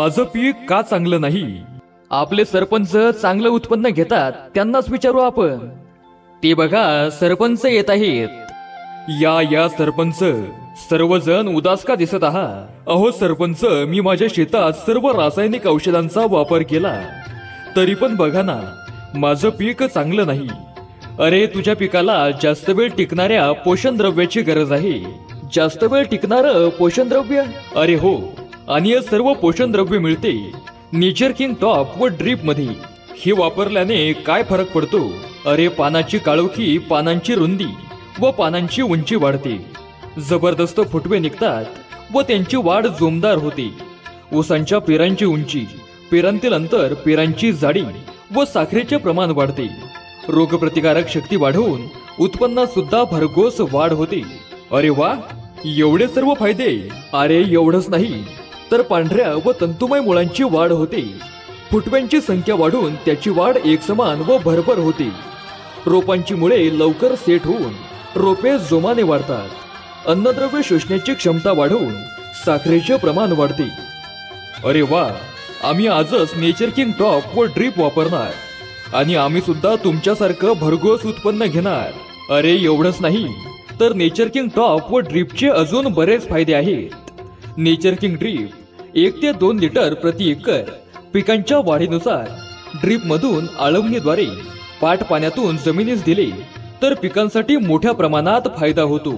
माझं पीक का चांगलं नाही? आपले सरपंच चांगलं उत्पन्न घेतात, त्यांनाच विचारू आपण. ते बघा, सरपंच येत आहेत. या सरपंच. सर्वजण उदास का दिसत आहात? अहो सरपंच, मी माझ्या शेतात सर्व रासायनिक औषधांचा वापर केला, तरी पण बघा ना, माझं पीक चांगलं नाही. अरे, तुझ्या पिकाला जास्त वेळ टिकणाऱ्या पोषण द्रव्याची गरज आहे. जास्त वेळ टिकणारं पोषण द्रव्य? अरे हो, आणि हे सर्व पोषण द्रव्य मिळते नेचर किंग टॉप व ड्रीप मध्ये. हे वापरल्याने काय फरक पडतो? अरे, पानाची काळोखी, पानांची रुंदी व पानांची उंची वाढते. जबरदस्त फुटवे निघतात व त्यांची वाढ जोमदार होते. ऊसांच्या पेरांची उंची, पेरांतील अंतर, पेरांची जाडी व साखरेचे प्रमाण वाढते. रोगप्रतिकारक शक्ती वाढवून उत्पन्नात सुद्धा भरघोस वाढ होते. अरे वा, एवढे सर्व फायदे! अरे एवढंच नाही, तर पांढऱ्या व तंतुमय मुळांची वाढ होते. फुटव्यांची संख्या वाढून त्याची वाढ एकसमान व भरभर होते. रोपांची मुळे लवकर सेट होऊन रोपे जोमाने वाढतात. अन्नद्रव्य शोषण्याची क्षमता वाढवून साखरेचे प्रमाण वाढते. अरे वा, आम्ही आजच नेचर किंग टॉप व ड्रीप वापरणार आणि आम्ही सुद्धा तुमच्यासारखं भरघोस उत्पन्न घेणार. अरे एवढंच नाही, तर नेचर किंग टॉप व ड्रीपचे अजून बरेच फायदे आहेत. नेचर किंग ड्रीप 1 ते 2 लिटर प्रति एकर पिकांच्या वाढीनुसार ड्रीप मधून आळवणीद्वारे पाट पाण्यातून जमिनीस दिले तर पिकांसाठी मोठ्या प्रमाणात फायदा होतो.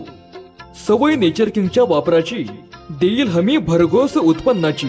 सवय नेचर किंगच्या वापराची देईल हमी भरघोस उत्पन्नाची.